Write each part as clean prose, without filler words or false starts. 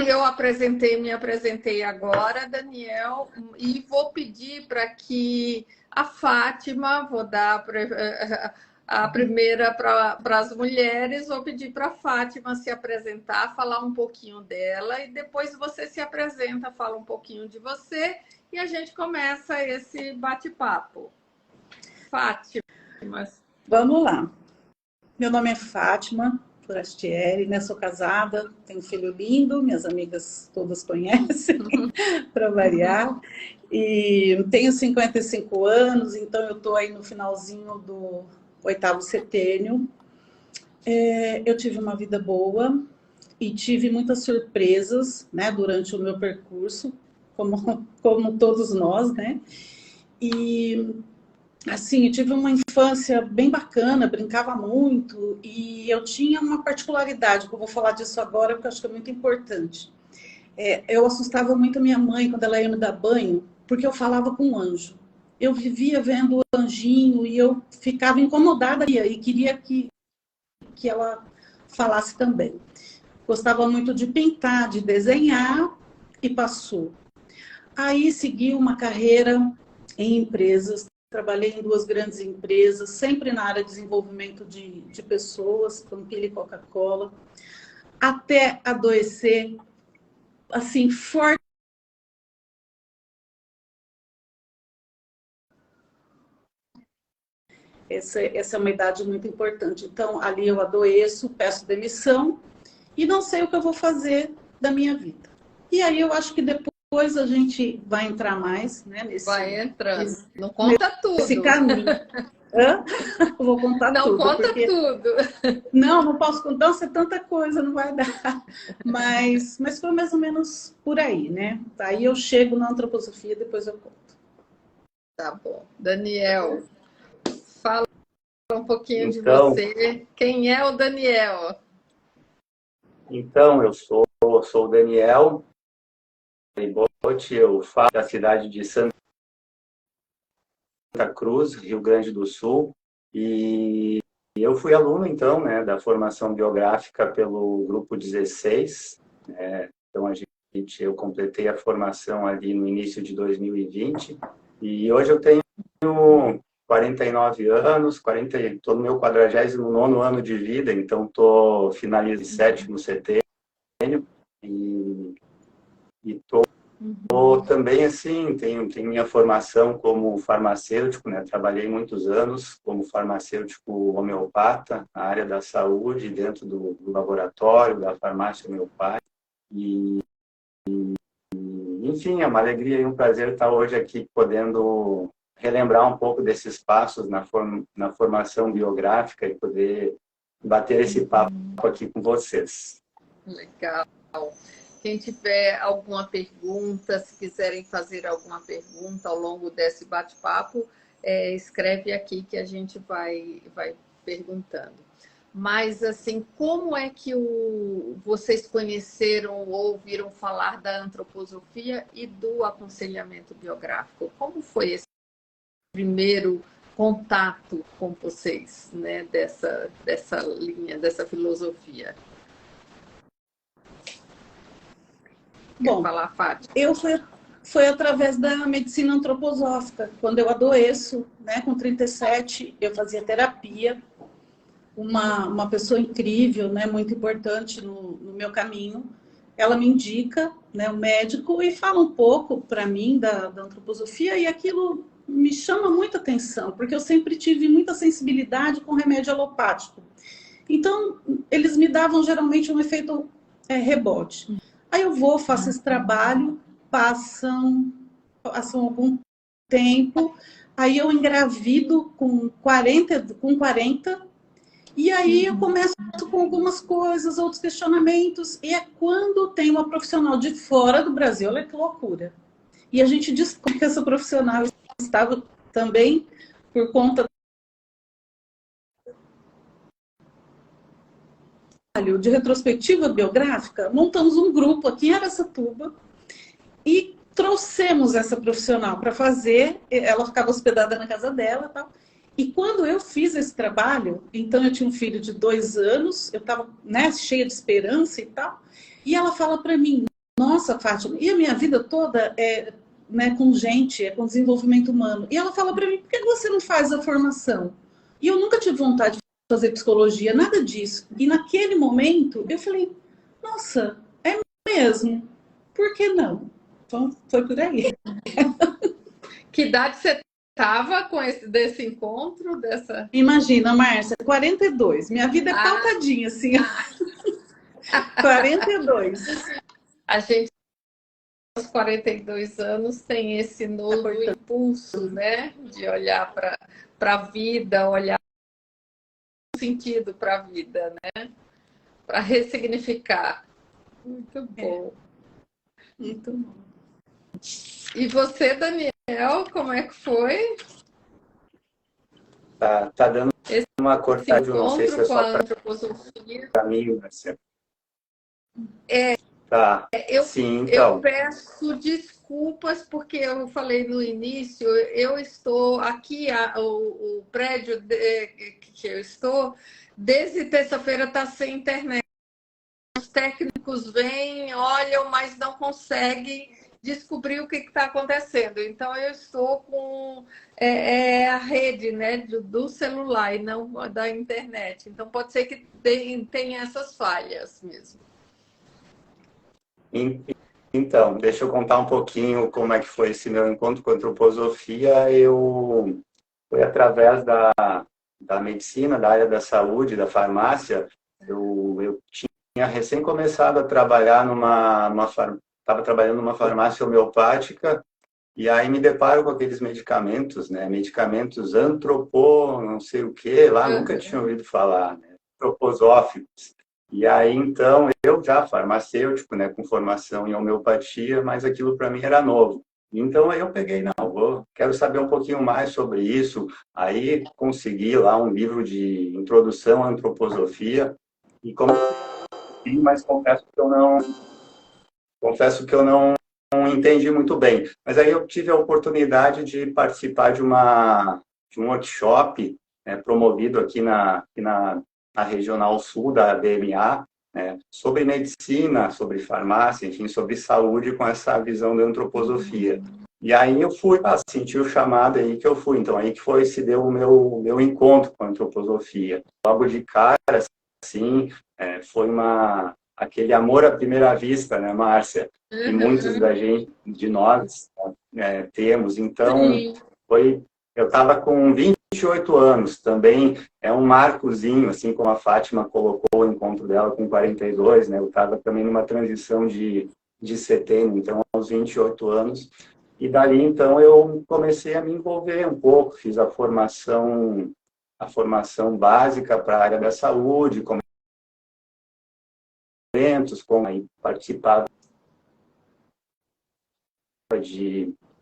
Eu me apresentei agora, Daniel, e vou pedir para que a Fátima, vou dar a primeira para as mulheres, vou pedir para a Fátima se apresentar, falar um pouquinho dela, e depois você se apresenta, fala um pouquinho de você, e a gente começa esse bate-papo. Fátima. Vamos lá. Meu nome é Fátima Forastieri, né? Sou casada, tenho um filho lindo, minhas amigas todas conhecem, para variar. E tenho 55 anos, então eu estou aí no finalzinho do 8º setênio. Eu tive uma vida boa e tive muitas surpresas, né, durante o meu percurso, como todos nós, né? E assim, eu tive uma infância bem bacana, brincava muito, e eu tinha uma particularidade, que eu vou falar disso agora, porque eu acho que é muito importante. Eu assustava muito a minha mãe quando ela ia me dar banho, porque eu falava com um anjo. Eu vivia vendo o anjinho e eu ficava incomodada e queria que ela falasse também. Gostava muito de pintar, de desenhar, e passou. Aí segui uma carreira em empresas. Trabalhei em 2 grandes empresas, sempre na área de desenvolvimento de pessoas, Campina e Coca-Cola, até adoecer, assim, forte. Essa é uma idade muito importante. Então, ali eu adoeço, peço demissão e não sei o que eu vou fazer da minha vida. E aí eu acho que depois a gente vai entrar mais, né, vai entrando. Não conta tudo. Esse caminho. Eu vou contar não tudo. Não conta tudo. Não posso contar, é tanta coisa, não vai dar. Mas foi mais ou menos por aí, né? Aí eu chego na antroposofia, depois eu conto. Tá bom. Daniel, fala um pouquinho de você. Quem é o Daniel? Então, eu sou o Daniel, eu falo da cidade de Santa Cruz, Rio Grande do Sul, e eu fui aluno, então, né, da formação biográfica pelo Grupo 16, né, então eu completei a formação ali no início de 2020, e hoje eu tenho 49 anos, estou no meu 49º ano de vida, então estou finalizando 7º setênio, e estou também, assim, tenho minha formação como farmacêutico, né? Trabalhei muitos anos como farmacêutico homeopata, na área da saúde, dentro do laboratório, da farmácia homeopática. Enfim, é uma alegria e um prazer estar hoje aqui podendo relembrar um pouco desses passos na formação biográfica e poder bater esse papo aqui com vocês. Legal. Quem tiver alguma pergunta, se quiserem fazer alguma pergunta ao longo desse bate-papo, escreve aqui que a gente vai perguntando. Mas, assim, como é que vocês conheceram ou ouviram falar da antroposofia e do aconselhamento biográfico? Como foi esse primeiro contato com vocês, né, dessa linha, dessa filosofia? Bom, falar, Fátima? Foi através da medicina antroposófica. Quando eu adoeço, né, com 37, eu fazia terapia. Uma pessoa incrível, né, muito importante no meu caminho, ela me indica, né, o médico, e fala um pouco para mim da antroposofia, e aquilo me chama muita atenção, porque eu sempre tive muita sensibilidade com remédio alopático. Então, eles me davam geralmente um efeito rebote. Aí eu faço esse trabalho, passam algum tempo, aí eu engravido com 40, e aí eu começo com algumas coisas, outros questionamentos, e é quando tem uma profissional de fora do Brasil, olha que loucura. E a gente descobre que essa profissional estava também por conta de retrospectiva biográfica, montamos um grupo aqui em Araçatuba e trouxemos essa profissional para fazer, ela ficava hospedada na casa dela e tal, E quando eu fiz esse trabalho, então eu tinha um filho de 2 anos, eu estava, né, cheia de esperança e tal, e ela fala para mim, nossa, Fátima, e a minha vida toda é, né, com gente, é com desenvolvimento humano. E ela fala para mim, por que você não faz a formação? E eu nunca tive vontade de fazer psicologia, nada disso. E naquele momento eu falei, nossa, é mesmo, por que não? Então foi por aí. Que idade você estava com desse encontro, dessa... Imagina, Márcia, 42. Minha vida é Ah, pautadinha, assim, 42. a gente, aos 42 anos, tem esse novo impulso, né? De olhar para a vida, olhar sentido para a vida, né? Para ressignificar. Muito bom. Muito bom. E você, Daniel, como é que foi Tá dando esse uma cortadinha, não sei se encontro é com só a antroposofia? para mim, Marcelo. Tá, Eu, sim, eu então. peço desculpas porque eu falei no início, eu estou aqui, o prédio que eu estou, desde terça-feira está sem internet. Os técnicos vêm, olham, mas não conseguem descobrir o que está acontecendo. Então, eu estou com a rede, né, do celular e não da internet. Então, pode ser que tenha essas falhas mesmo. Então, deixa eu contar um pouquinho como é que foi esse meu encontro com a antroposofia. Foi através da medicina, da área da saúde, da farmácia. Eu tinha recém começado a trabalhar estava trabalhando numa farmácia homeopática, e aí me deparo com aqueles medicamentos, né? Medicamentos não sei o que, lá nunca tinha ouvido falar, né? Antroposóficos. E aí, então, eu já farmacêutico, né, com formação em homeopatia, mas aquilo para mim era novo. Então, aí eu peguei, não, quero saber um pouquinho mais sobre isso. Aí consegui lá um livro de introdução à antroposofia e comecei, mas confesso que eu não entendi muito bem. Mas aí eu tive a oportunidade de participar de um workshop, né, promovido aqui na Regional Sul da BMA, né, sobre medicina, sobre farmácia, enfim, sobre saúde com essa visão da antroposofia. E aí eu fui, senti o chamado aí que eu fui. Então aí que se deu o meu encontro com a antroposofia. Logo de cara, assim, foi aquele amor à primeira vista, né, Márcia? Que muitos de nós, temos. Então, Sim. eu estava com 28 anos, também é um marcozinho, assim como a Fátima colocou o encontro dela com 42, né? Eu estava também numa transição de setembro, então aos 28 anos. E dali, então, eu comecei a me envolver um pouco, fiz a formação básica para a área da saúde, como aí participava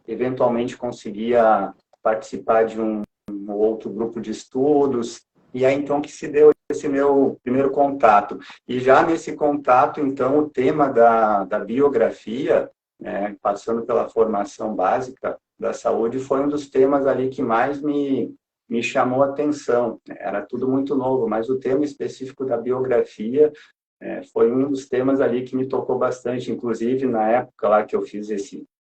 eventualmente conseguia participar de um outro grupo de estudos, e aí então que se deu esse meu primeiro contato. E já nesse contato, então, o tema da biografia, né, passando pela formação básica da saúde, foi um dos temas ali que mais me chamou a atenção. Era tudo muito novo, mas o tema específico da biografia foi um dos temas ali que me tocou bastante, inclusive na época lá que eu fiz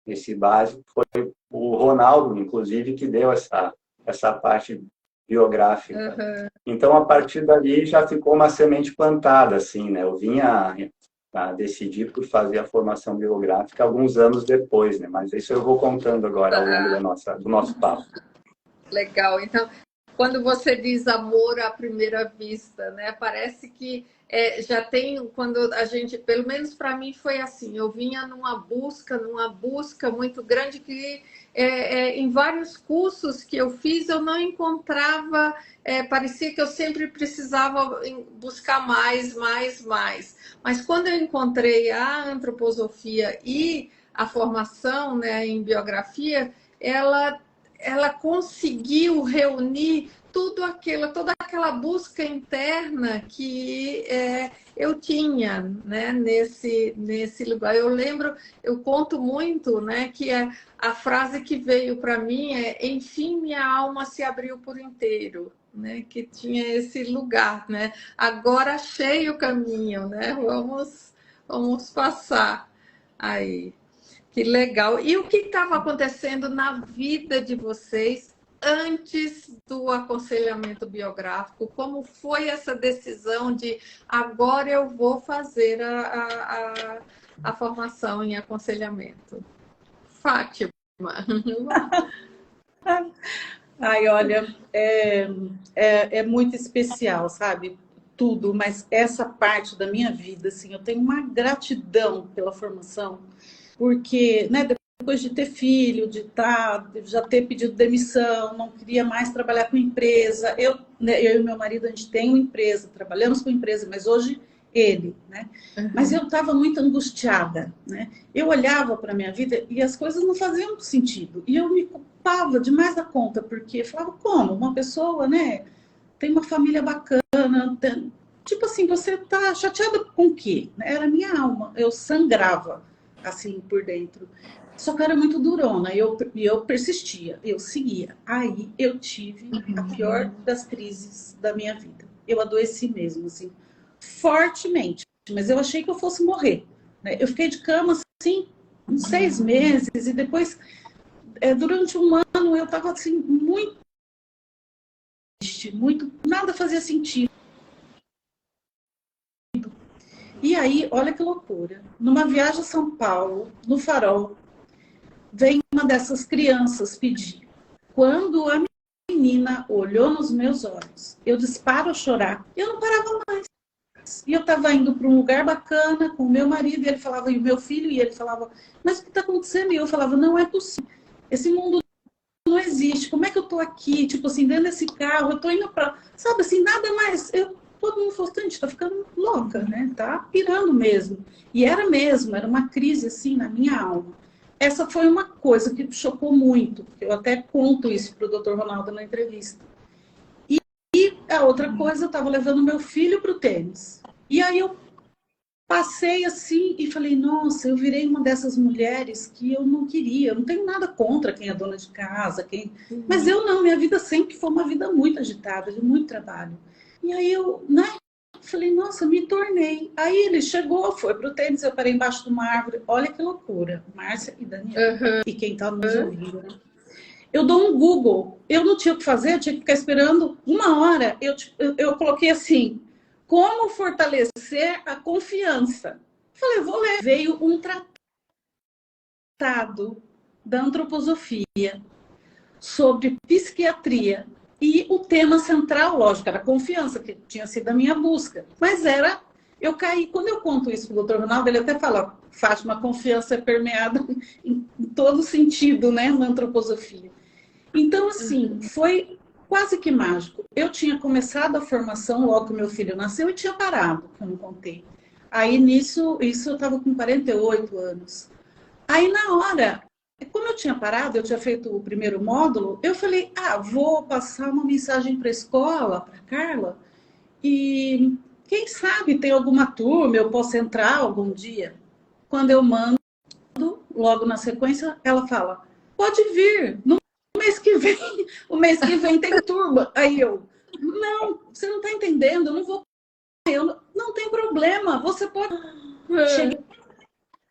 esse básico, foi o Ronaldo, inclusive, que deu essa parte biográfica. Uhum. Então, a partir dali, já ficou uma semente plantada, assim, né? Eu vinha a decidir por fazer a formação biográfica alguns anos depois, né? Mas isso eu vou contando agora ao longo do nosso papo. Legal. Então, quando você diz amor à primeira vista, né? Parece que já tem, quando a gente, pelo menos para mim foi assim, eu vinha numa busca muito grande que em vários cursos que eu fiz eu não encontrava, parecia que eu sempre precisava buscar mais. Mas quando eu encontrei a antroposofia e a formação, né, em biografia, ela conseguiu reunir toda aquela aquela busca interna que eu tinha, né, nesse lugar. Eu lembro, eu conto muito, né, que a frase que veio para mim é: enfim, minha alma se abriu por inteiro, né, que tinha esse lugar, né? Agora achei o caminho, né? Vamos passar aí. Que legal. E o que estava acontecendo na vida de vocês antes do aconselhamento biográfico? Como foi essa decisão de agora eu vou fazer a formação em aconselhamento? Fátima. Ai, olha, é muito especial, sabe? Tudo, mas essa parte da minha vida, assim, eu tenho uma gratidão pela formação, porque, né, depois de ter filho, já ter pedido demissão, não queria mais trabalhar com empresa. Eu e meu marido, a gente tem uma empresa, trabalhamos com empresa, mas hoje ele, né? Mas eu estava muito angustiada, né? Eu olhava para a minha vida e as coisas não faziam sentido. E eu me culpava demais da conta, porque eu falava, como? Uma pessoa, né? Tem uma família bacana, tipo assim, você tá chateada com o quê? Era a minha alma, eu sangrava, assim, por dentro. Só que eu era muito durona, e eu persistia, eu seguia. Aí eu tive a pior das crises da minha vida. Eu adoeci mesmo, assim, fortemente, mas eu achei que eu fosse morrer, né? Eu fiquei de cama, assim, uns 6 meses, e depois, durante um ano, eu estava, assim, muito, nada fazia sentido. E aí, olha que loucura, numa viagem a São Paulo, no Farol, vem uma dessas crianças pedir. Quando a menina olhou nos meus olhos, eu disparo a chorar, eu não parava mais. E eu estava indo para um lugar bacana com o meu marido, e ele falava, e o meu filho, e ele falava, mas o que está acontecendo? E eu falava, não é possível, esse mundo não existe, como é que eu estou aqui, tipo assim, dentro desse carro, eu estou indo para, sabe assim, nada mais, todo mundo falou, a gente está ficando louca, né, tá pirando mesmo, e era mesmo, era uma crise assim na minha alma. Essa foi uma coisa que me chocou muito, eu até conto isso para o Dr. Ronaldo na entrevista. E a outra coisa, eu estava levando meu filho para o tênis. E aí eu passei assim e falei, nossa, eu virei uma dessas mulheres que eu não queria. Eu não tenho nada contra quem é dona de casa, mas eu não, minha vida sempre foi uma vida muito agitada, de muito trabalho. E aí eu, né, falei, nossa, me tornei. Aí ele chegou, foi para o tênis, eu parei embaixo de uma árvore. Olha que loucura, Márcia e Daniel. E quem está nos ouvindo, né? Eu dou um Google, eu não tinha o que fazer, eu tinha que ficar esperando 1 hora. Eu coloquei assim, como fortalecer a confiança. Falei, vou ler. Veio um tratado da antroposofia sobre psiquiatria. E o tema central, lógico, era confiança, que tinha sido a minha busca. Mas eu caí, quando eu conto isso para o doutor Ronaldo, ele até fala, Fátima, a confiança é permeada em todo sentido, né, na antroposofia. Então, assim, foi quase que mágico. Eu tinha começado a formação logo que meu filho nasceu e tinha parado, que eu não contei. Aí, isso eu estava com 48 anos. Aí, na hora, como eu tinha parado, eu tinha feito o primeiro módulo, eu falei, vou passar uma mensagem para a escola, para a Carla, e quem sabe tem alguma turma, eu posso entrar algum dia. Quando eu mando, logo na sequência, ela fala, pode vir, o mês que vem tem turma. Aí eu, não, você não está entendendo, eu não vou. Não tem problema, você pode. Cheguei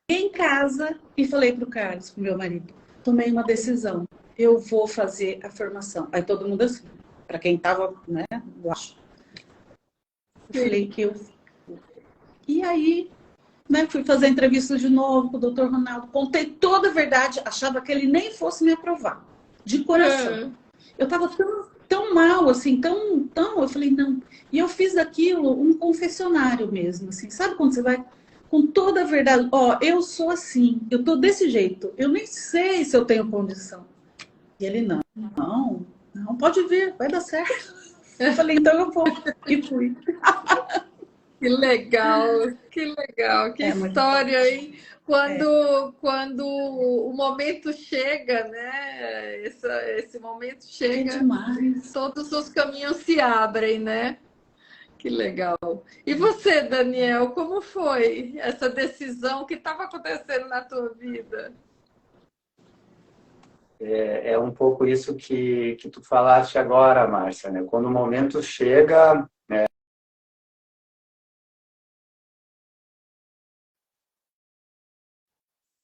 em casa e falei para o Carlos, para o meu marido, tomei uma decisão, eu vou fazer a formação. Aí todo mundo assim, para quem estava, né, eu acho. Eu falei que eu. E aí, né, fui fazer entrevista de novo com o Dr. Ronaldo, contei toda a verdade, achava que ele nem fosse me aprovar. De coração. Eu estava tão mal, assim, eu falei, não. E eu fiz daquilo um confessionário mesmo, assim. Sabe quando você vai com toda a verdade? Eu sou assim, eu tô desse jeito. Eu nem sei se eu tenho condição. E ele, não, pode vir, vai dar certo. Eu falei, então eu vou. E fui. que legal, que É muito bom. história, hein? É, Quando o momento chega, né? Esse momento é chega, demais. todos os caminhos se abrem, né? Que legal. E você, Daniel, como foi essa decisão que estava acontecendo na tua vida? É um pouco isso que tu falaste agora, Márcia, né? Quando o momento chega,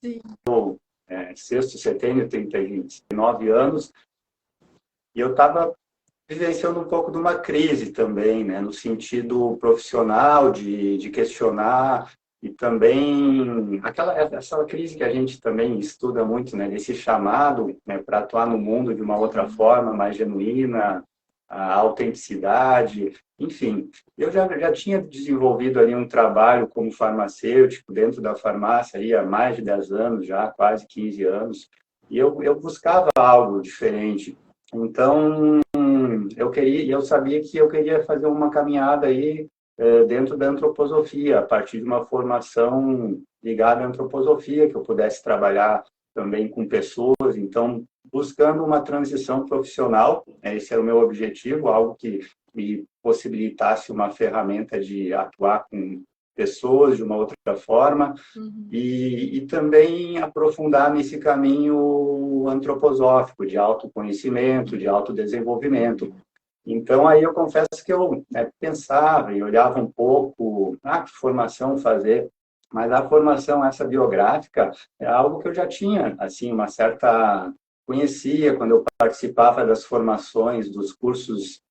Sim. sexto setembro, 39 anos, e eu estava vivenciando um pouco de uma crise também, né? No sentido profissional, de questionar, e também essa crise que a gente também estuda muito, né? Desse chamado, né? Para atuar no mundo de uma outra forma, mais genuína, a autenticidade, enfim. Eu já tinha desenvolvido ali um trabalho como farmacêutico dentro da farmácia ali há mais de 10 anos já, quase 15 anos, e eu buscava algo diferente. Então, eu sabia que eu queria fazer uma caminhada aí dentro da antroposofia, a partir de uma formação ligada à antroposofia, que eu pudesse trabalhar também com pessoas, então buscando uma transição profissional, esse era o meu objetivo, algo que me possibilitasse uma ferramenta de atuar com pessoas de uma outra forma, Uhum. e também aprofundar nesse caminho antroposófico, de autoconhecimento, de autodesenvolvimento. Então, aí eu confesso que eu pensava e olhava um pouco, que formação fazer, mas a formação essa biográfica é algo que eu já tinha, assim, uma certa conhecia quando eu participava das formações, dos cursos,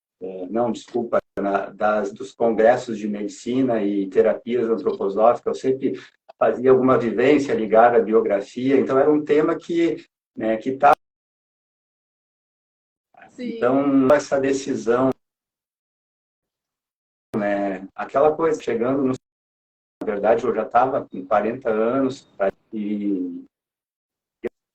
não, desculpa, dos congressos de medicina e terapias antroposóficas, eu sempre fazia alguma vivência ligada à biografia, então era um tema que tá, Sim. então essa decisão, aquela coisa chegando no, na verdade eu já estava com 40 anos e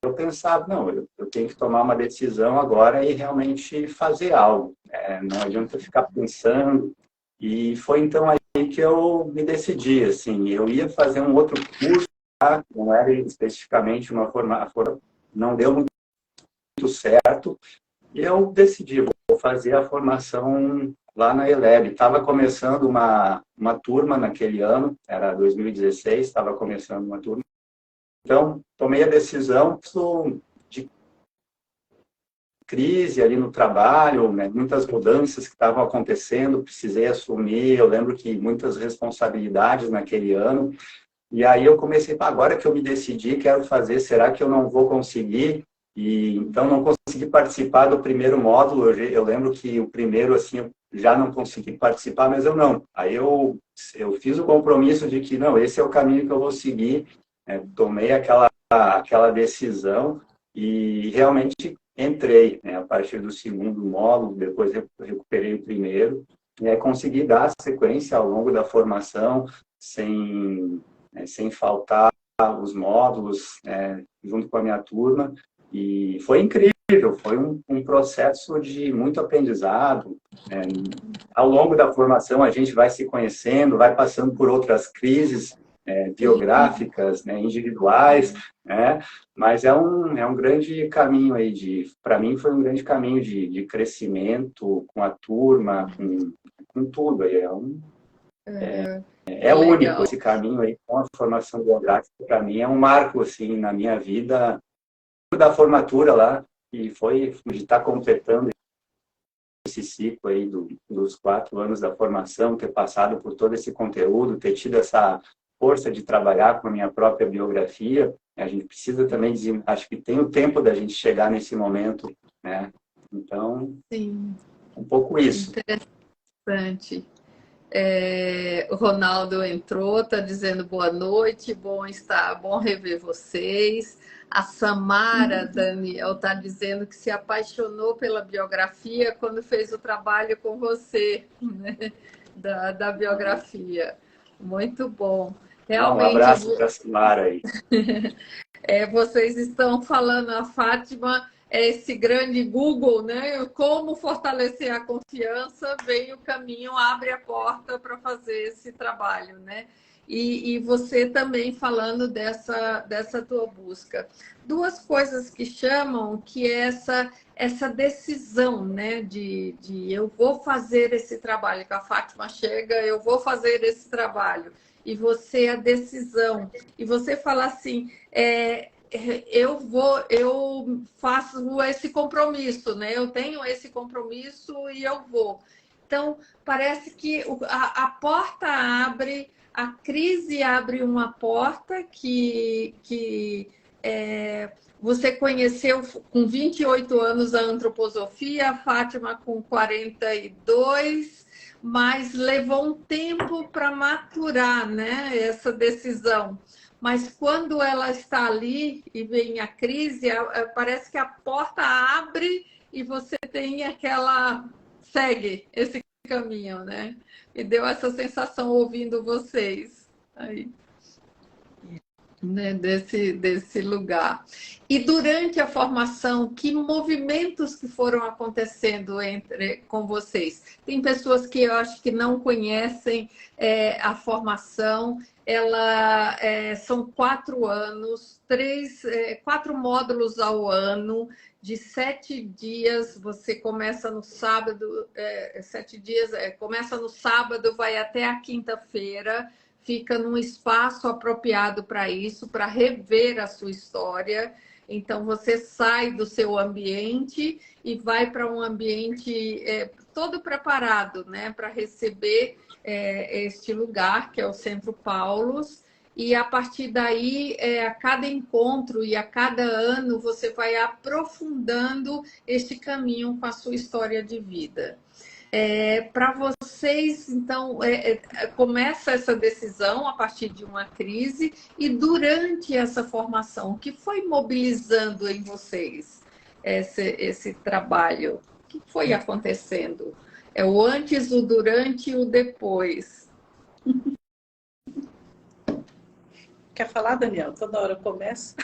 eu pensava, não, eu tenho que tomar uma decisão agora e realmente fazer algo, não adianta ficar pensando. E foi então aí que eu me decidi, assim, eu ia fazer um outro curso, tá? Não era especificamente uma formação, não deu muito certo, e eu decidi, vou fazer a formação lá na ELEB. Estava começando uma turma naquele ano, era 2016, estava começando uma turma. Então, tomei a decisão de crise ali no trabalho, né? Muitas mudanças que estavam acontecendo, precisei assumir. Eu lembro que muitas responsabilidades naquele ano. E aí eu comecei, agora que eu me decidi, quero fazer, será que eu não vou conseguir? E então não consegui participar do primeiro módulo. Eu lembro que o primeiro assim eu já não consegui participar, mas eu não. Aí eu fiz o compromisso de que não, esse é o caminho que eu vou seguir. Tomei aquela decisão e realmente entrei, né, a partir do segundo módulo, depois recuperei o primeiro, e aí consegui dar sequência ao longo da formação sem faltar os módulos, junto com a minha turma, e foi incrível, foi um processo de muito aprendizado. Ao longo da formação, a gente vai se conhecendo, vai passando por outras crises Sim. biográficas, individuais, né? Mas é um grande caminho aí para mim foi um grande caminho de crescimento com a turma, com tudo. Que É único legal. esse caminho aí com a formação biográfica, para mim é um marco assim na minha vida, da formatura lá, e foi de estar completando esse ciclo aí dos 4 anos da formação, ter passado por todo esse conteúdo, ter tido essa força de trabalhar com a minha própria biografia. A gente precisa também dizer, acho que tem o tempo da gente chegar nesse momento, né? Então, Sim, um pouco isso. interessante. O Ronaldo entrou, está dizendo boa noite, bom rever vocês. A Samara Daniel está dizendo que se apaixonou pela biografia quando fez o trabalho com você, né? Da biografia. Muito bom. Um Realmente, abraço para a Simara aí. vocês estão falando, a Fátima esse grande Google, né? Como fortalecer a confiança, vem o caminho, abre a porta para fazer esse trabalho, né? E você também falando dessa tua busca. Duas coisas que chamam, que é essa decisão, né? De eu vou fazer esse trabalho, que a Fátima chega, eu vou fazer esse trabalho. E você, a decisão. E você fala assim, eu faço esse compromisso, né? Eu tenho esse compromisso e eu vou. Então, parece que a porta abre, a crise abre uma porta que você conheceu com 28 anos a antroposofia, a Fátima com 42, mas levou um tempo para maturar, né, essa decisão. Mas quando ela está ali e vem a crise, parece que a porta abre e você tem aquela... segue esse caminho, né? Me deu essa sensação ouvindo vocês aí, né? Desse lugar. E durante a formação, que movimentos que foram acontecendo com vocês? Tem pessoas que eu acho que não conhecem a formação. Ela são 4 anos, 4 módulos ao ano, de 7 dias. Você começa no sábado, 7 dias, começa no sábado, vai até a quinta-feira, fica num espaço apropriado para isso, para rever a sua história. Então, você sai do seu ambiente e vai para um ambiente todo preparado, né, para receber este lugar, que é o Centro Paulus. E, a partir daí, a cada encontro e a cada ano, você vai aprofundando este caminho com a sua história de vida. Para vocês, então, começa essa decisão a partir de uma crise, e durante essa formação, o que foi mobilizando em vocês esse trabalho? O que foi acontecendo? É o antes, o durante e o depois. Quer falar, Daniel? Toda hora eu começo.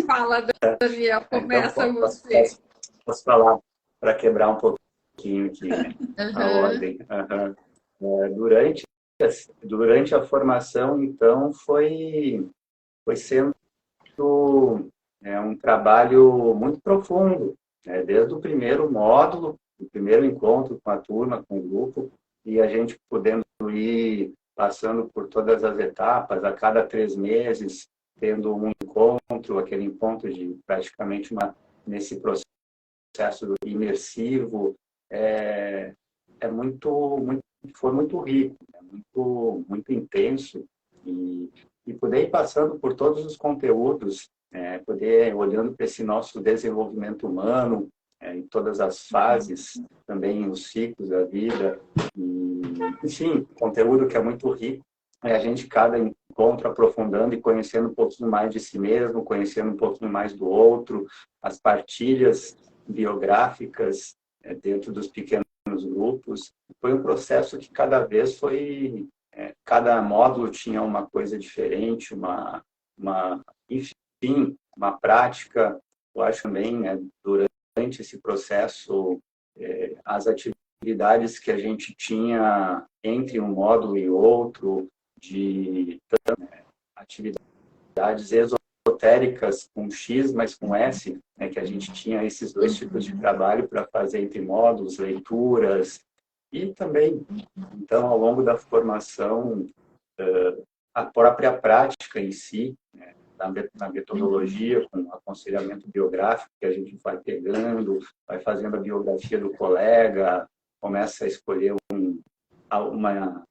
Fala, Daniel, começa então, você. Posso falar para quebrar um pouquinho aqui, né? A ordem. Durante a formação, então, foi sendo um trabalho muito profundo, né? Desde o primeiro módulo, o primeiro encontro com a turma, com o grupo, e a gente podendo ir passando por todas as etapas, a cada 3 meses, tendo um encontro, aquele encontro de praticamente nesse processo imersivo, foi muito rico, muito intenso, e poder ir passando por todos os conteúdos, poder olhando para esse nosso desenvolvimento humano, em todas as fases, também os ciclos da vida, e, enfim, conteúdo que é muito rico, a gente cada encontro aprofundando e conhecendo um pouquinho mais de si mesmo, conhecendo um pouquinho mais do outro, as partilhas biográficas dentro dos pequenos grupos. Foi um processo que cada vez cada módulo tinha uma coisa diferente, enfim, uma prática. Eu acho também, né, durante esse processo, as atividades que a gente tinha entre um módulo e outro, de atividades esotéricas com X, mas com S, né, que a gente tinha esses 2 tipos de trabalho para fazer entre módulos, leituras, e também, então, ao longo da formação, a própria prática em si, né, na metodologia, com aconselhamento biográfico que a gente vai pegando, vai fazendo a biografia do colega, começa a escolher uma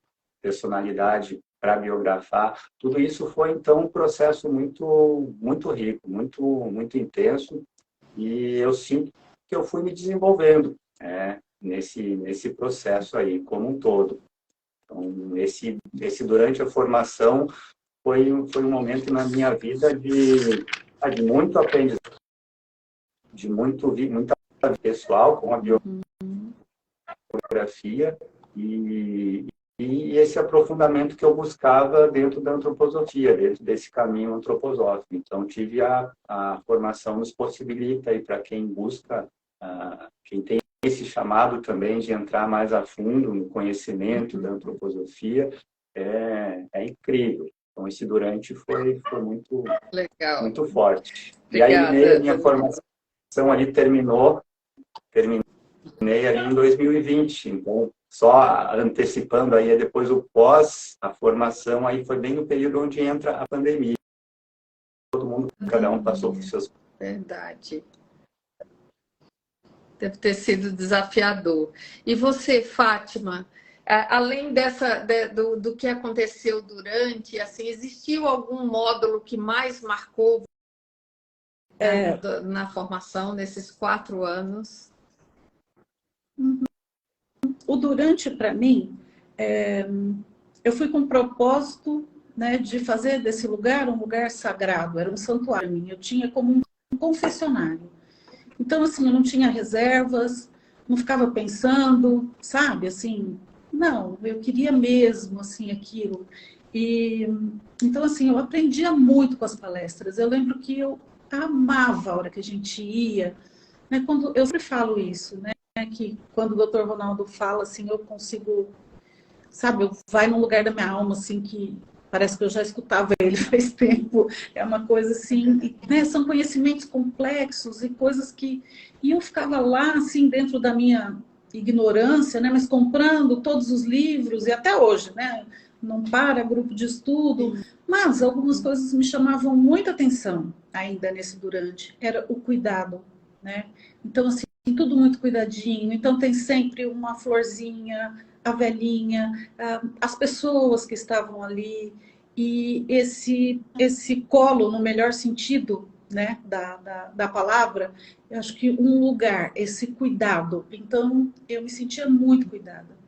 personalidade para biografar. Tudo isso foi, então, um processo muito, muito rico, muito intenso, e eu sinto que eu fui me desenvolvendo nesse processo aí, como um todo. Então, esse durante a formação foi um momento na minha vida de muito aprendizado, de muita pessoal com a biografia, e e esse aprofundamento que eu buscava dentro da antroposofia, dentro desse caminho antroposófico. Então, tive a formação nos possibilita, e para quem busca, quem tem esse chamado também de entrar mais a fundo no conhecimento da antroposofia, é incrível. Então, esse durante foi muito, Legal. muito forte. Obrigada, e aí, minha formação ali terminei ali em 2020, então, só antecipando aí, depois o pós, a formação, aí foi bem no período onde entra a pandemia. Todo mundo, cada um passou por seus... Verdade. Deve ter sido desafiador. E você, Fátima, além do que aconteceu durante, assim, existiu algum módulo que mais marcou na formação, nesses 4 anos? O durante, para mim, eu fui com o propósito, né, de fazer desse lugar um lugar sagrado, era um santuário. Eu tinha como um confessionário. Então, assim, eu não tinha reservas, não ficava pensando, sabe, assim, não, eu queria mesmo, assim, aquilo. E, então, assim, eu aprendia muito com as palestras. Eu lembro que eu amava a hora que a gente ia, né, quando, eu sempre falo isso, né, que quando o doutor Ronaldo fala, assim, eu consigo, sabe, vai num lugar da minha alma, assim, que parece que eu já escutava ele faz tempo. É uma coisa assim, né, são conhecimentos complexos e coisas que... E eu ficava lá, assim, dentro da minha ignorância, né, mas comprando todos os livros, e até hoje, né, não para grupo de estudo, mas algumas coisas me chamavam muita atenção ainda nesse durante. Era o cuidado, né? Então, assim, tudo muito cuidadinho. Então, tem sempre uma florzinha, a velhinha, as pessoas que estavam ali, e esse colo, no melhor sentido, né, da palavra, eu acho que um lugar, esse cuidado. Então, eu me sentia muito cuidada.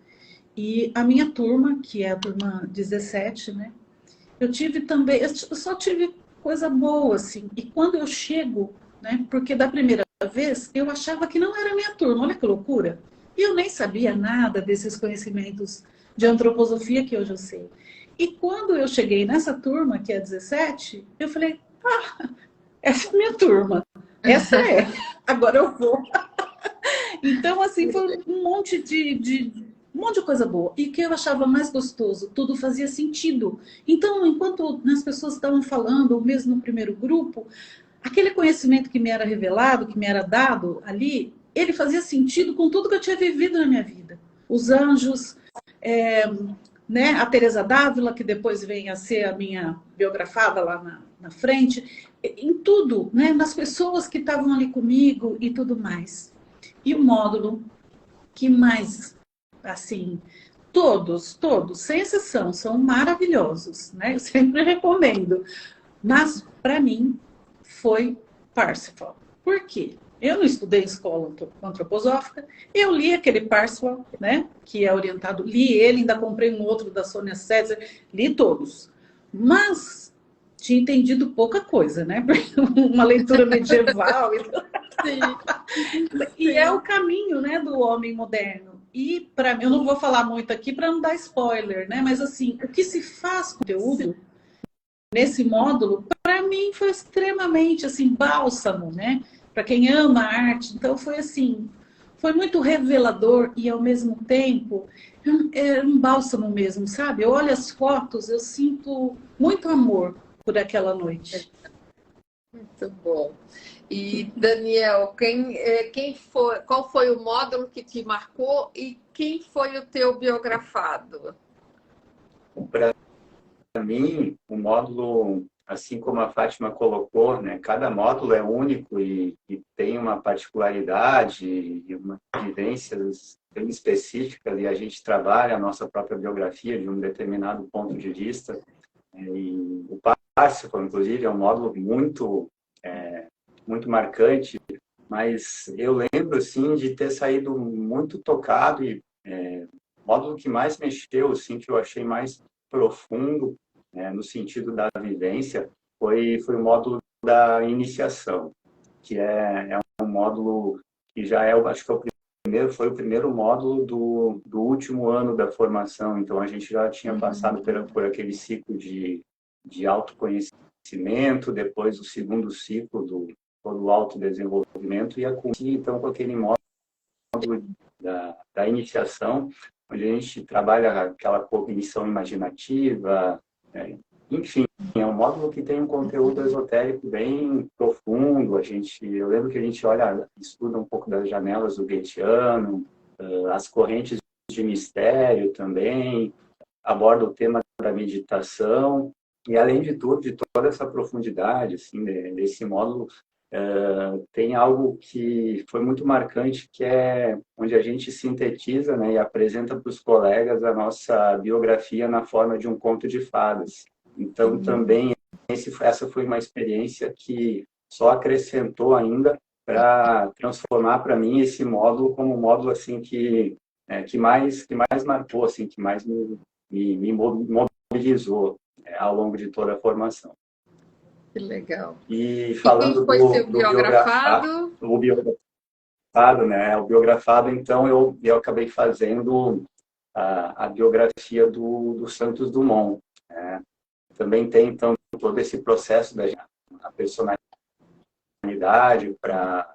E a minha turma, que é a turma 17, né, eu tive também, eu só tive coisa boa, assim. E quando eu chego, né, porque da primeira vez eu achava que não era minha turma, olha que loucura. E eu nem sabia nada desses conhecimentos de antroposofia que hoje eu sei. E quando eu cheguei nessa turma, que é 17, eu falei, essa é a minha turma, essa é, agora eu vou. Então, assim, foi um monte um monte de coisa boa. E o que eu achava mais gostoso, tudo fazia sentido. Então, enquanto as pessoas estavam falando, ou mesmo no primeiro grupo, aquele conhecimento que me era revelado, que me era dado ali, ele fazia sentido com tudo que eu tinha vivido na minha vida. Os anjos, né, a Teresa Dávila, que depois vem a ser a minha biografada lá na frente, em tudo, né, nas pessoas que estavam ali comigo e tudo mais. E o módulo que mais, assim, todos, sem exceção, são maravilhosos, né? Eu sempre recomendo. Mas, para mim, foi Parsifal. Por quê? Eu não estudei em escola antroposófica, eu li aquele Parsifal, né, que é orientado, li ele, ainda comprei um outro da Sônia César, li todos. Mas tinha entendido pouca coisa, né? Uma leitura medieval. E é o caminho, né, do homem moderno. E, para mim, eu não vou falar muito aqui para não dar spoiler, né? Mas, assim, o que se faz conteúdo nesse módulo, para mim, foi extremamente, assim, bálsamo, né? Para quem ama a arte. Então, foi assim, foi muito revelador e, ao mesmo tempo, é um bálsamo mesmo, sabe? Eu olho as fotos, eu sinto muito amor por aquela noite. Muito bom. E, Daniel, qual foi o módulo que te marcou e quem foi o teu biografado? Para mim, o módulo, assim como a Fátima colocou, né, cada módulo é único e tem uma particularidade e uma vivências bem específicas, e a gente trabalha a nossa própria biografia de um determinado ponto de vista. E o Parsifal, inclusive, é um módulo muito marcante, mas eu lembro, assim, de ter saído muito tocado e o módulo que mais mexeu, assim, que eu achei mais profundo, no sentido da vivência, foi o módulo da iniciação, que é um módulo que já acho que é o foi o primeiro módulo do último ano da formação, então a gente já tinha passado por aquele ciclo de autoconhecimento, depois o segundo ciclo do todo o autodesenvolvimento, e a então com aquele módulo da iniciação, onde a gente trabalha aquela cognição imaginativa, enfim, é um módulo que tem um conteúdo esotérico bem profundo. Eu lembro que a gente estuda um pouco das janelas do Goetheano, as correntes de mistério também, aborda o tema da meditação, e além de tudo, de toda essa profundidade assim, desse módulo, tem algo que foi muito marcante, que é onde a gente sintetiza, né, e apresenta para os colegas a nossa biografia na forma de um conto de fadas. Então, também, essa foi uma experiência que só acrescentou ainda para transformar para mim esse módulo como um módulo assim, que mais marcou, assim, que mais me mobilizou ao longo de toda a formação. Que legal. E falando quem foi seu biografado? O biografado, né? O biografado, então, eu acabei fazendo a biografia do Santos Dumont. Né? Também tem, então, todo esse processo da personalidade para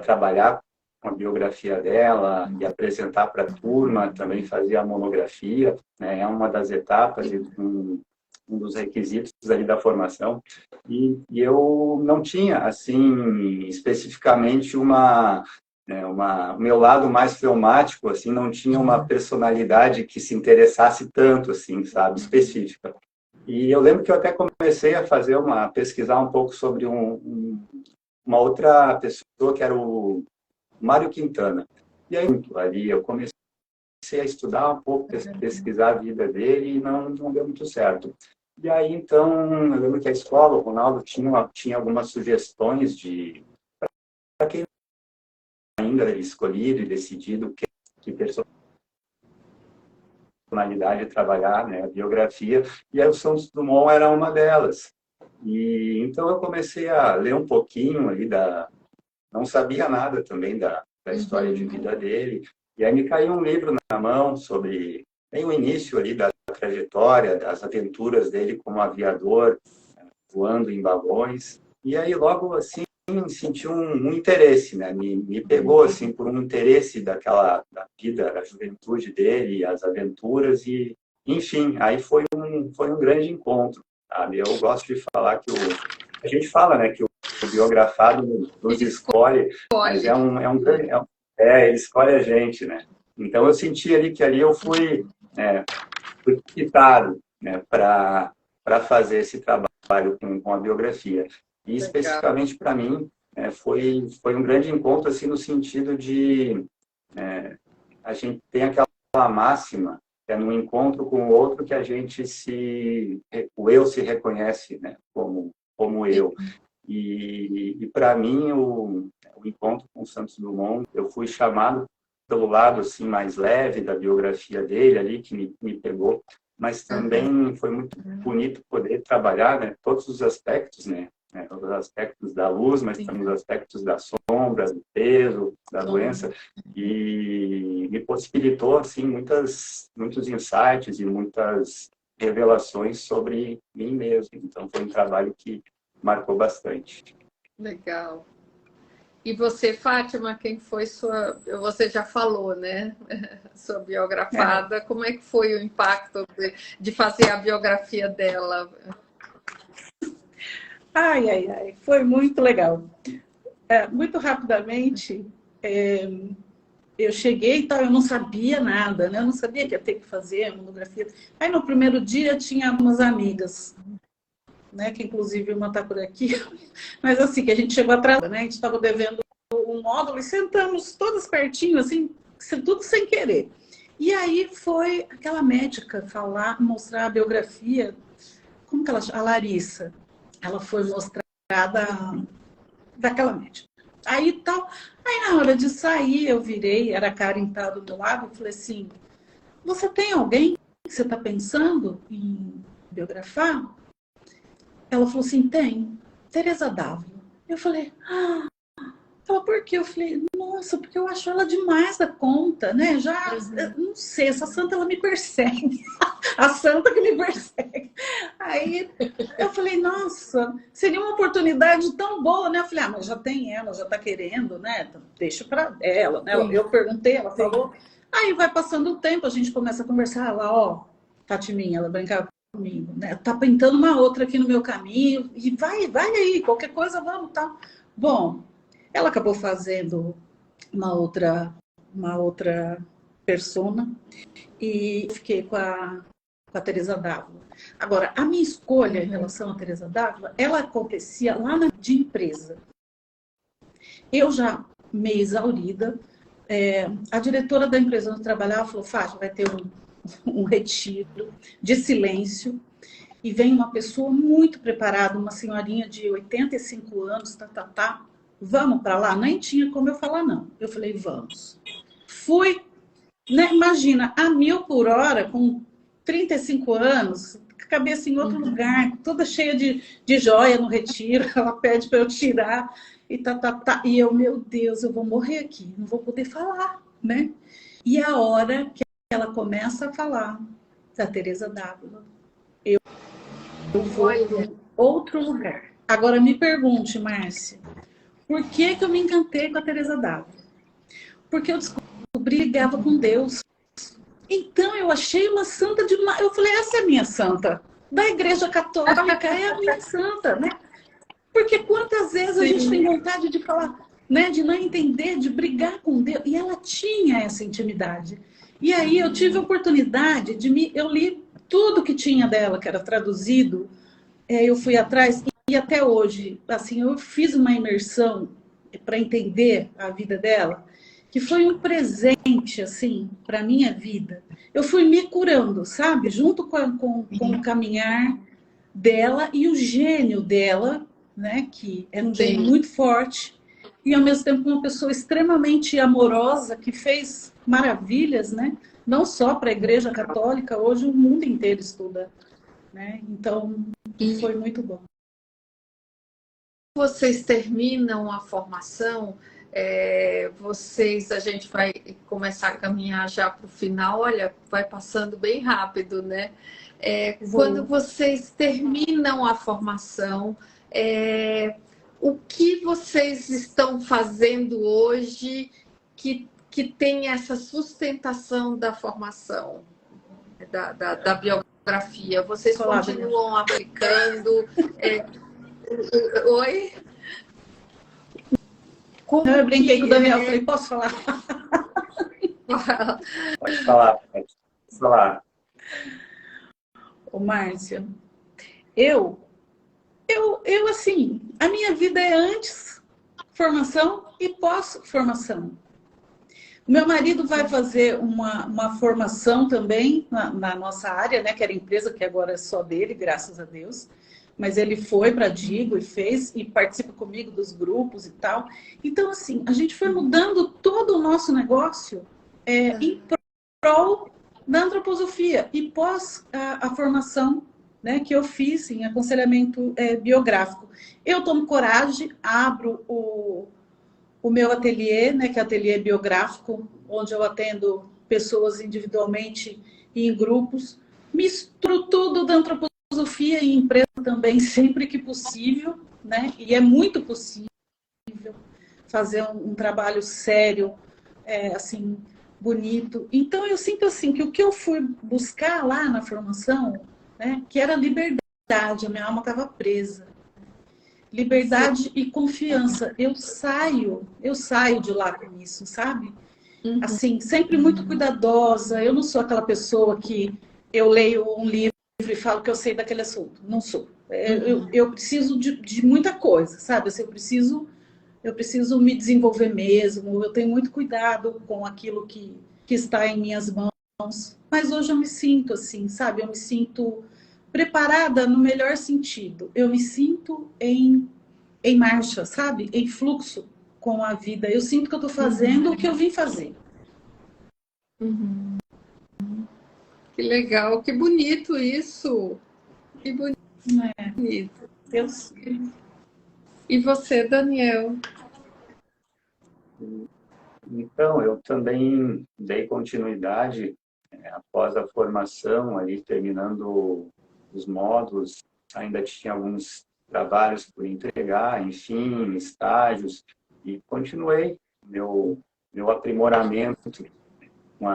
trabalhar com a biografia dela e apresentar para a turma, também fazer a monografia, né? É uma das etapas e um dos requisitos ali da formação. E eu não tinha, assim, especificamente o meu lado mais fleumático, assim, não tinha uma personalidade que se interessasse tanto, assim, sabe, específica. E eu lembro que eu até comecei a pesquisar um pouco sobre uma outra pessoa, que era o Mário Quintana. E aí, ali, eu comecei a estudar um pouco, pesquisar a vida dele, e não deu muito certo. E aí, então, eu lembro que a escola, o Ronaldo, tinha algumas sugestões para quem ainda era escolhido e decidido que personalidade trabalhar, né, a biografia, e aí o Santos Dumont era uma delas. E então eu comecei a ler um pouquinho ali não sabia nada também da história de vida dele, e aí me caiu um livro na mão sobre bem o início ali da trajetória, das aventuras dele como aviador, voando em balões, e aí logo assim senti um interesse, né? Me pegou assim por um interesse da vida, da juventude dele, as aventuras, e enfim, aí foi um grande encontro, sabe? Eu gosto de falar a gente fala, né, que o biografado nos escolhe, mas ele escolhe a gente, né? Então eu senti ali que ali eu fui quitado, né, para fazer esse trabalho com a biografia. E especificamente para mim, foi um grande encontro, assim, no sentido de a gente tem aquela máxima, que é no encontro com o outro que o eu se reconhece, né, como eu. E para mim, o encontro com o Santos Dumont, eu fui chamado pelo lado assim mais leve da biografia dele ali, que me pegou, mas também foi muito bonito poder trabalhar, né, todos os aspectos, né, os aspectos da luz, mas também os aspectos da sombra, do peso, da doença, e me possibilitou assim muitos insights e muitas revelações sobre mim mesmo. Então foi um trabalho que marcou bastante. Legal. E você, Fátima, quem foi você já falou, né? Sua biografada, como é que foi o impacto de fazer a biografia dela? Ai, foi muito legal. Muito rapidamente, eu cheguei e tal, eu não sabia nada, né? Eu não sabia que ia ter que fazer a monografia. Aí no primeiro dia tinha algumas amigas, né? Que inclusive uma está por aqui, mas assim, que a gente chegou atrasada, né? A gente estava devendo um módulo e sentamos todas pertinho, assim, tudo sem querer. E aí foi aquela médica mostrar a biografia, como que ela chama? A Larissa. Ela foi mostrada daquela médica. Aí na hora de sair, eu virei, era a Karen tá do meu lado, e falei assim, você tem alguém que você está pensando em biografar? Ela falou assim, tem, Teresa Dávila. Eu falei, Ela, por quê? Eu falei, nossa, porque eu acho ela demais da conta, né? Já, não sei, essa santa, ela me persegue. A santa que me persegue. Aí eu falei, nossa, seria uma oportunidade tão boa, né? Eu falei, mas já tem ela, já tá querendo, né? Então, deixa pra ela, né? Sim. Eu perguntei, ela falou. Aí vai passando o tempo, a gente começa a conversar, ela, ó, Tatiminha, ela brincava comigo, né? Tá pintando uma outra aqui no meu caminho, e vai aí, qualquer coisa, vamos, tá? Bom, ela acabou fazendo uma outra persona e eu fiquei com a Teresa Dávila. Agora, a minha escolha em relação a Teresa Dávila, ela acontecia lá de empresa. Eu já meio exaurida, a diretora da empresa onde eu trabalhava falou, Fátima, vai ter um retiro de silêncio e vem uma pessoa muito preparada, uma senhorinha de 85 anos, vamos para lá? Nem tinha como eu falar não. Eu falei, vamos. Fui, né, imagina, a 1000 por hora, com 35 anos, cabeça em outro lugar, toda cheia de joia no retiro, ela pede para eu tirar, e eu, meu Deus, eu vou morrer aqui, não vou poder falar, né? E a hora que ela começa a falar da Teresa Dávila, eu vou para outro lugar. Agora me pergunte, Márcia, por que eu me encantei com a Teresa Dávila? Porque eu descobri que ligava com Deus. Então eu achei uma santa demais. Eu falei, essa é a minha santa. Da Igreja Católica é a minha santa, né? Porque quantas vezes a gente tem vontade de falar, né? De não entender, de brigar com Deus. E ela tinha essa intimidade. E aí eu tive a oportunidade eu li tudo que tinha dela, que era traduzido. Eu fui atrás e até hoje, assim, eu fiz uma imersão para entender a vida dela, que foi um presente, assim, para a minha vida. Eu fui me curando, sabe? Junto com o caminhar dela e o gênio dela, né? Que é um gênio muito forte e, ao mesmo tempo, uma pessoa extremamente amorosa, que fez maravilhas, né? Não só para a Igreja Católica, hoje o mundo inteiro estuda, né? Então, foi muito bom. Vocês terminam a formação, a gente vai começar a caminhar já para o final, olha, vai passando bem rápido, né? Quando vocês terminam a formação, o que vocês estão fazendo hoje que tem essa sustentação da formação, da biografia? Vocês continuam aplicando? Oi? Eu brinquei com o Daniel, falei, posso falar? Pode falar, pode falar. Ô, Márcia, eu assim, a minha vida é antes formação e pós-formação. O meu marido vai fazer uma formação também na nossa área, né, que era empresa, que agora é só dele, graças a Deus. Mas ele foi para a Digo e fez, e participa comigo dos grupos e tal. Então, assim, a gente foi mudando todo o nosso negócio em prol da antroposofia e pós a formação, né, que eu fiz em aconselhamento biográfico. Eu tomo coragem, abro o meu ateliê, né, que é ateliê biográfico, onde eu atendo pessoas individualmente e em grupos, misturo tudo da antroposofia e empresa também, sempre que possível, né? E é muito possível fazer um trabalho sério, assim, bonito. Então, eu sinto assim que o que eu fui buscar lá na formação, né, que era liberdade, a minha alma estava presa. Liberdade e confiança. Eu saio de lá com isso, sabe? Assim, sempre muito cuidadosa. Eu não sou aquela pessoa que eu leio um livro e falo que eu sei daquele assunto. Não sou. Eu preciso de muita coisa, sabe? Assim, eu preciso me desenvolver mesmo. Eu tenho muito cuidado com aquilo que está em minhas mãos. Mas hoje eu me sinto assim, sabe? Eu me sinto preparada no melhor sentido. Eu me sinto em marcha, sabe? Em fluxo com a vida. Eu sinto que eu estou fazendo o que eu vim fazer. Que legal, que bonito isso. Que bonito. Deus. E você, Daniel? Então, eu também dei continuidade após a formação, ali terminando os módulos, ainda tinha alguns trabalhos por entregar, enfim, estágios, e continuei meu aprimoramento com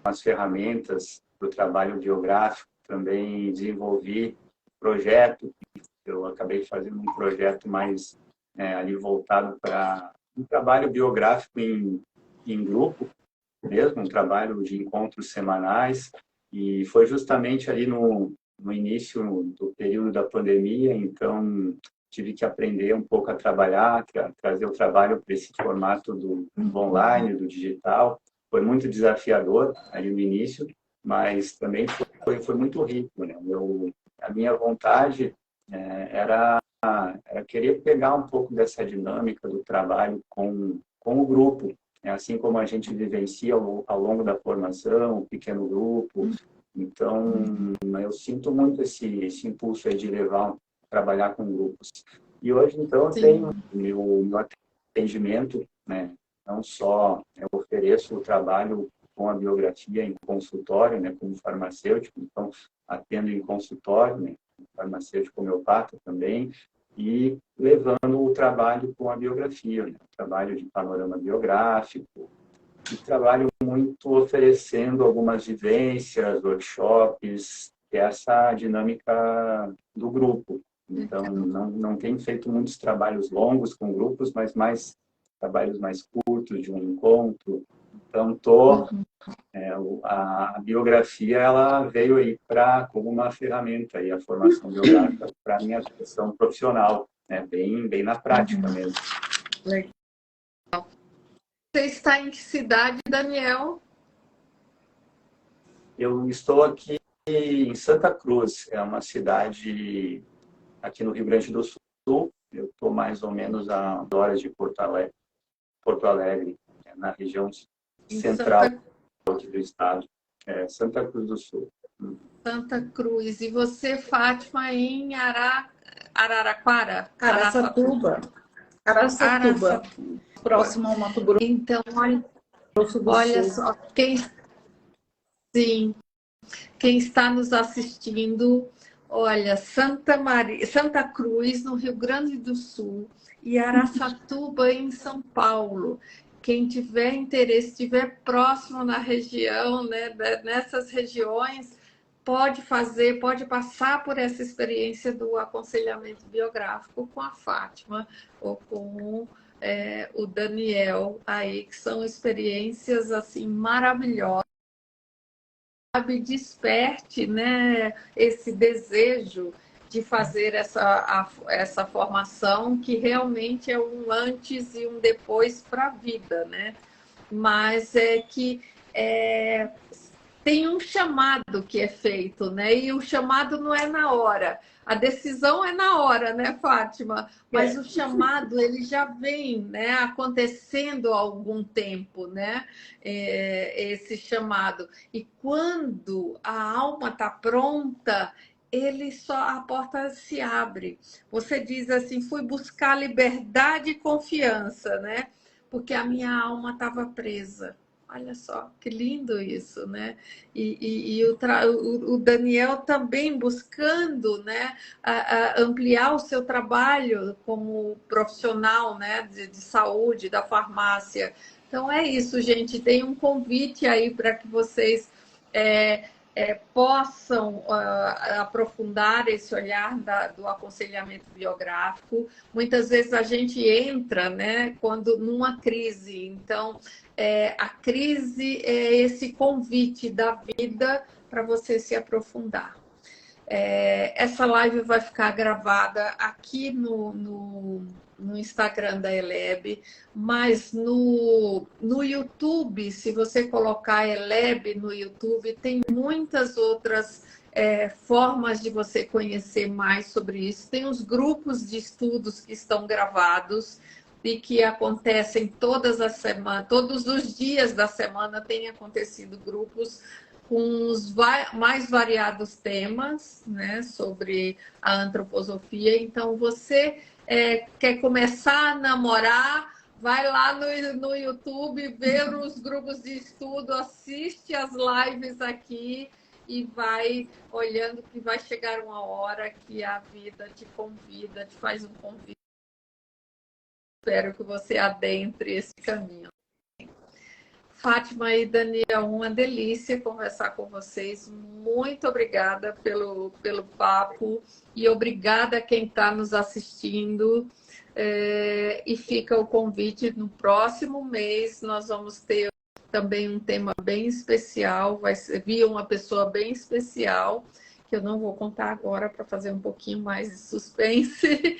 as ferramentas do trabalho biográfico. Também desenvolvi projeto, eu acabei fazendo um projeto mais ali voltado para um trabalho biográfico em grupo mesmo, um trabalho de encontros semanais, e foi justamente ali no início do período da pandemia, então tive que aprender um pouco a trabalhar, trazer o trabalho para esse formato do online, do digital. Foi muito desafiador ali no início, mas também foi muito rico, né? A minha vontade era querer pegar um pouco dessa dinâmica do trabalho com o grupo, assim como a gente vivencia ao longo da formação, um pequeno grupo. Então, eu sinto muito esse impulso aí de trabalhar com grupos. E hoje, então, eu tenho meu atendimento, né? Não só eu ofereço o trabalho com a biografia em consultório, né, como farmacêutico, então atendo em consultório, né, farmacêutico homeopata também, e levando o trabalho com a biografia, né, trabalho de panorama biográfico, e trabalho muito oferecendo algumas vivências, workshops, essa dinâmica do grupo. Então, não tenho feito muitos trabalhos longos com grupos, mas mais trabalhos mais curtos, de um encontro. Então, a biografia ela veio aí como uma ferramenta, aí, a formação biográfica, para a minha atuação profissional, né? Bem na prática mesmo. Legal. Você está em que cidade, Daniel? Eu estou aqui em Santa Cruz, é uma cidade aqui no Rio Grande do Sul. Eu estou mais ou menos a 2 horas de Porto Alegre, na região central do estado, Santa Cruz do Sul. Santa Cruz. E você, Fátima, em Araraquara? Araçatuba. Próximo ao Mato Grosso. Então, Do olha Sul. só, quem está nos assistindo, olha, Santa Cruz, no Rio Grande do Sul, e Araçatuba, em São Paulo. Quem tiver interesse, estiver próximo na região, né, nessas regiões, pode passar por essa experiência do aconselhamento biográfico com a Fátima ou com o Daniel aí, que são experiências assim maravilhosas. Desperte, né, esse desejo de fazer essa formação, que realmente é um antes e um depois para a vida, né? Mas tem um chamado que é feito, né? E o chamado não é na hora. A decisão é na hora, né, Fátima? Mas o chamado, ele já vem, né, acontecendo há algum tempo, né? Esse chamado. E quando a alma está pronta, a porta se abre. Você diz assim, fui buscar liberdade e confiança, né? Porque a minha alma estava presa. Olha só, que lindo isso, né? E o Daniel também buscando, né, ampliar o seu trabalho como profissional, né, de saúde, da farmácia. Então é isso, gente. Tem um convite aí para que vocês possam aprofundar esse olhar do aconselhamento biográfico. Muitas vezes a gente entra, né, numa crise. Então, a crise é esse convite da vida para você se aprofundar. Essa live vai ficar gravada aqui no Instagram da Eleb, mas no YouTube, se você colocar Eleb no YouTube, tem muitas outras formas de você conhecer mais sobre isso. Tem os grupos de estudos que estão gravados e que acontecem todas as semanas, todos os dias da semana tem acontecido grupos com os mais variados temas, né, sobre a antroposofia. Então, você quer começar a namorar, Vai lá no YouTube, ver os grupos de estudo, assiste as lives aqui e vai olhando que vai chegar uma hora que a vida te convida, te faz um convite. Espero que você adentre esse caminho. Fátima e Daniel, uma delícia conversar com vocês. Muito obrigada pelo papo e obrigada a quem está nos assistindo. E fica o convite, no próximo mês nós vamos ter também um tema bem especial, vai vir uma pessoa bem especial, que eu não vou contar agora para fazer um pouquinho mais de suspense,